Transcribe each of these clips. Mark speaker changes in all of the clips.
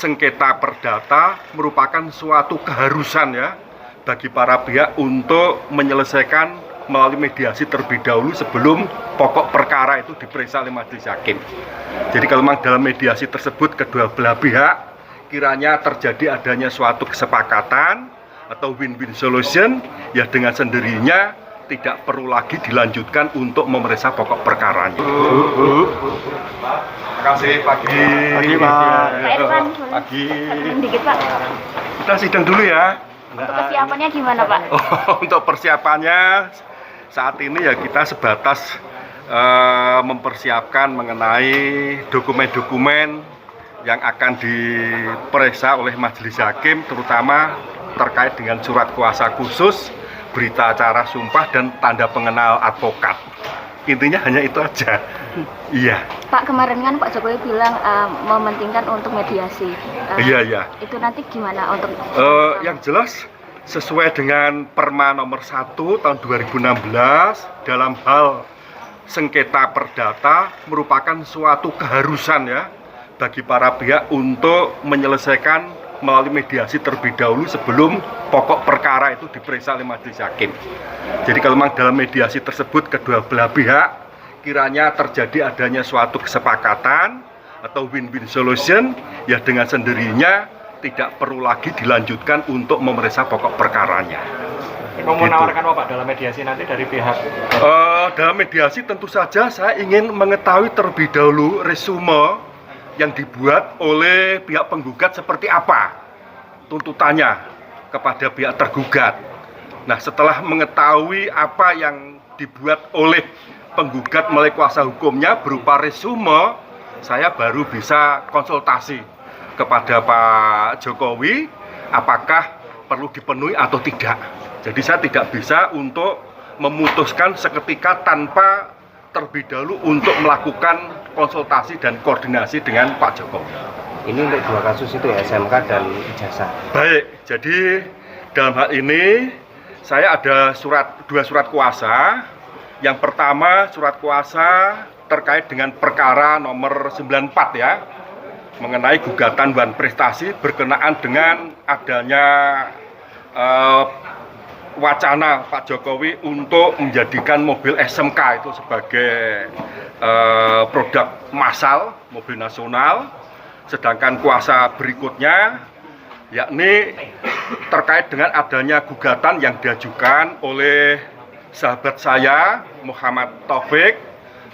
Speaker 1: Sengketa perdata merupakan suatu keharusan ya bagi para pihak untuk menyelesaikan melalui mediasi terlebih dahulu sebelum pokok perkara itu diperiksa oleh majelis hakim. Jadi kalau memang dalam mediasi tersebut kedua belah pihak kiranya terjadi adanya suatu kesepakatan atau win-win solution, ya dengan sendirinya tidak perlu lagi dilanjutkan untuk memeriksa pokok perkaranya. Terima kasih, pagi.
Speaker 2: Pagi, Pak.
Speaker 3: Pak Irfan,
Speaker 1: Pagi.
Speaker 3: dikit Pak.
Speaker 1: Kita sidang dulu ya.
Speaker 3: Untuk persiapannya gimana Pak?
Speaker 1: Untuk persiapannya saat ini ya kita sebatas mempersiapkan mengenai dokumen-dokumen yang akan diperiksa oleh majelis hakim, terutama terkait dengan surat kuasa khusus, berita acara sumpah, dan tanda pengenal advokat. Intinya hanya itu aja. Iya.
Speaker 3: Pak, kemarin kan Pak Jokowi bilang mementingkan untuk mediasi.
Speaker 1: Iya.
Speaker 3: Itu nanti gimana untuk?
Speaker 1: Yang jelas sesuai dengan Perma nomor 1 tahun 2016 dalam hal sengketa perdata merupakan suatu keharusan ya bagi para pihak untuk menyelesaikan melalui mediasi terlebih dahulu sebelum pokok perkara itu diperiksa oleh majelis hakim. Jadi kalau memang dalam mediasi tersebut kedua belah pihak kiranya terjadi adanya suatu kesepakatan atau win-win solution, ya dengan sendirinya tidak perlu lagi dilanjutkan untuk memeriksa pokok perkaranya.
Speaker 2: Mau menawarkan apa Pak dalam mediasi nanti dari pihak?
Speaker 1: Dalam mediasi tentu saja saya ingin mengetahui terlebih dahulu resume yang dibuat oleh pihak penggugat seperti apa tuntutannya kepada pihak tergugat. Nah, setelah mengetahui apa yang dibuat oleh penggugat melalui kuasa hukumnya berupa resume, saya baru bisa konsultasi kepada Pak Jokowi apakah perlu dipenuhi atau tidak. Jadi saya tidak bisa untuk memutuskan seketika tanpa terlebih dahulu untuk melakukan konsultasi dan koordinasi dengan Pak Jokowi.
Speaker 4: Ini untuk dua kasus itu ya, SMK dan ijazah.
Speaker 1: Baik, jadi dalam hal ini saya ada dua surat kuasa. Yang pertama surat kuasa terkait dengan perkara nomor 94 ya, mengenai gugatan Wan Prestasi berkenaan dengan adanya wacana Pak Jokowi untuk menjadikan mobil SMK itu sebagai produk massal, mobil nasional. Sedangkan kuasa berikutnya yakni terkait dengan adanya gugatan yang diajukan oleh sahabat saya Muhammad Taufik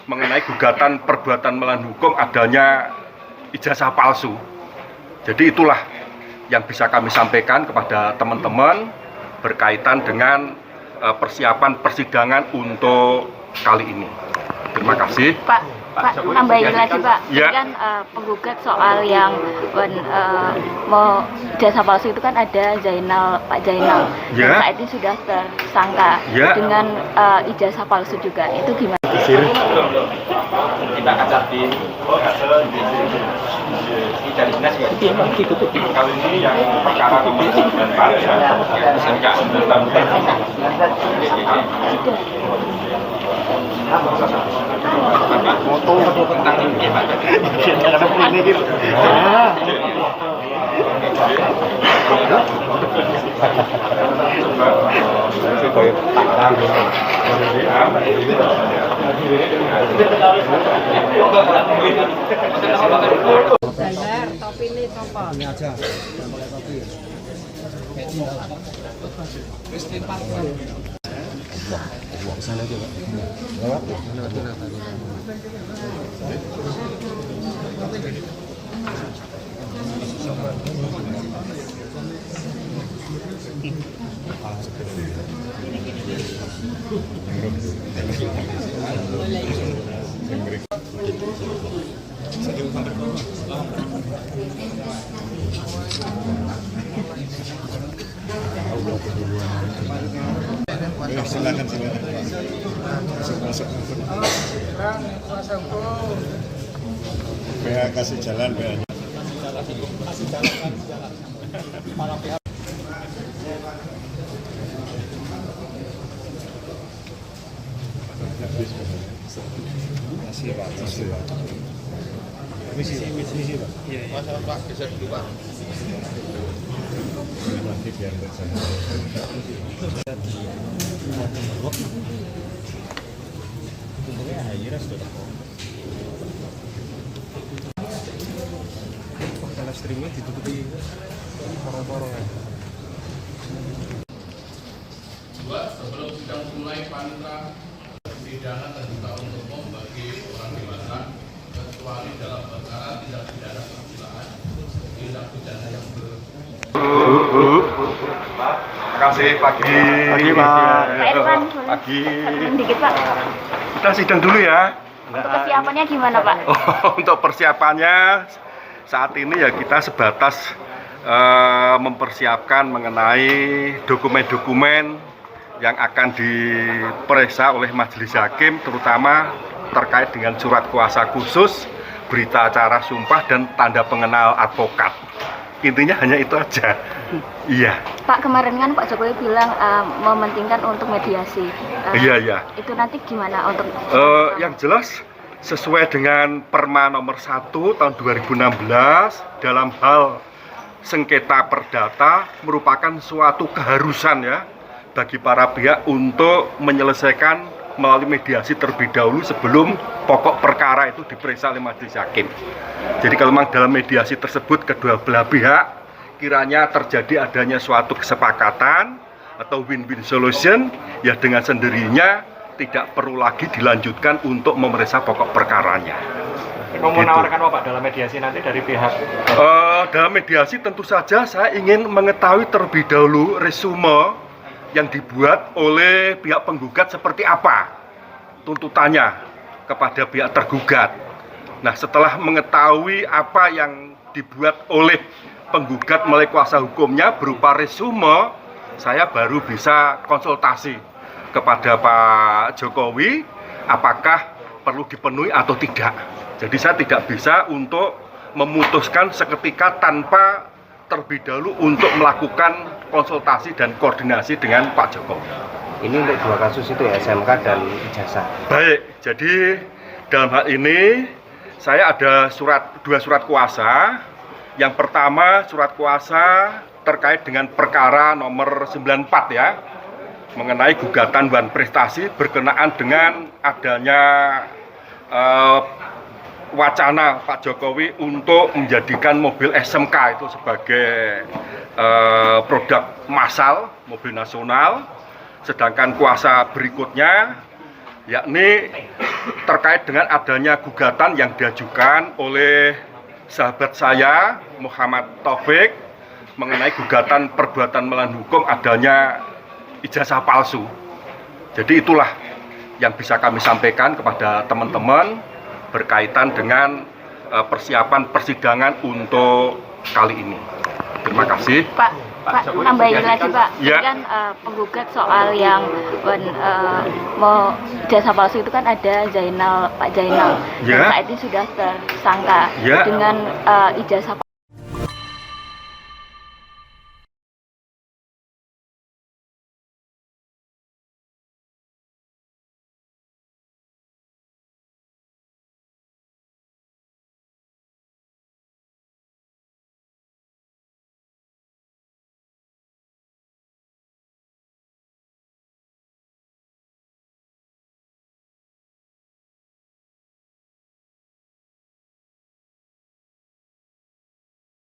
Speaker 1: mengenai gugatan perbuatan melawan hukum adanya ijazah palsu. Jadi itulah yang bisa kami sampaikan kepada teman-teman berkaitan dengan persiapan persidangan untuk kali ini. Terima kasih.
Speaker 3: Pak, nambahin lagi Pak.
Speaker 1: Ya.
Speaker 3: Ini kan penggugat soal yang mau ijazah palsu itu kan ada Pak Zainal.
Speaker 1: Ya.
Speaker 3: Dan saat ini sudah tersangka
Speaker 1: Ya.
Speaker 3: dengan ijazah palsu juga. Itu gimana?
Speaker 2: Kita akan cari dari dinas ya. Kali ini yang perkara nomor 94 ya, SMK 19 foto tentang ini Pak.
Speaker 5: Topi ini apa? Ini aja. Pakai topi.
Speaker 4: Buang sana aja, Pak. Lewat.
Speaker 5: Silakan.
Speaker 6: PH kasih jalan PH.
Speaker 5: Terima kasih Pak.
Speaker 4: Misi Pak. Iya. Pak, geser dulu Pak. Nanti biar nggak sana. Untungnya akhirnya sudah kok. Karena streaming ditutupi porong-porong ya.
Speaker 6: Sebelum sidang mulai, panitra pidana terbuka untuk umum bagi orang dewasa kecuali dalam perkara tindak pidana permulaan, tindak pidana yang
Speaker 1: Terima kasih pagi.
Speaker 3: Pak Irfan,
Speaker 1: Pagi.
Speaker 3: dikit Pak.
Speaker 1: Kita sidang dulu ya.
Speaker 3: Untuk persiapannya gimana Pak?
Speaker 1: Untuk persiapannya saat ini ya kita sebatas mempersiapkan mengenai dokumen-dokumen yang akan diperiksa oleh majelis hakim, terutama terkait dengan surat kuasa khusus, berita acara sumpah, dan tanda pengenal advokat. Intinya hanya itu aja. Iya.
Speaker 3: Pak, kemarin kan Pak Jokowi bilang mementingkan untuk mediasi.
Speaker 1: Iya.
Speaker 3: Itu nanti gimana untuk?
Speaker 1: Yang jelas sesuai dengan Perma nomor 1 tahun 2016 dalam hal sengketa perdata merupakan suatu keharusan ya bagi para pihak untuk menyelesaikan melalui mediasi terlebih dahulu sebelum pokok perkara itu diperiksa oleh majelis hakim. Jadi kalau memang dalam mediasi tersebut kedua belah pihak kiranya terjadi adanya suatu kesepakatan atau win-win solution, ya dengan sendirinya tidak perlu lagi dilanjutkan untuk memeriksa pokok perkaranya.
Speaker 2: Mau menawarkan apa Pak dalam mediasi nanti dari pihak?
Speaker 1: Dalam mediasi tentu saja saya ingin mengetahui terlebih dahulu resume yang dibuat oleh pihak penggugat seperti apa tuntutannya kepada pihak tergugat. Nah, setelah mengetahui apa yang dibuat oleh penggugat melalui kuasa hukumnya berupa resume, saya baru bisa konsultasi kepada Pak Jokowi apakah perlu dipenuhi atau tidak. Jadi saya tidak bisa untuk memutuskan seketika tanpa terlebih dahulu untuk melakukan konsultasi dan koordinasi dengan Pak Jokowi.
Speaker 7: Ini untuk dua kasus itu ya, SMK dan ijazah.
Speaker 1: Baik, jadi dalam hal ini saya ada dua surat kuasa. Yang pertama surat kuasa terkait dengan perkara nomor 94 ya, mengenai gugatan wan prestasi berkenaan dengan adanya wacana Pak Jokowi untuk menjadikan mobil SMK itu sebagai produk massal, mobil nasional. Sedangkan kuasa berikutnya yakni terkait dengan adanya gugatan yang diajukan oleh sahabat saya Muhammad Taufik mengenai gugatan perbuatan melawan hukum adanya ijazah palsu. Jadi itulah yang bisa kami sampaikan kepada teman-teman berkaitan dengan persiapan persidangan untuk kali ini. Terima kasih.
Speaker 3: Pak, nambahin lagi Pak.
Speaker 1: Ya.
Speaker 3: Ini kan penggugat soal yang mau ijazah palsu itu kan ada Pak Zainal.
Speaker 1: Ya.
Speaker 3: Dan saat ini sudah tersangka
Speaker 1: Ya.
Speaker 3: dengan ijazah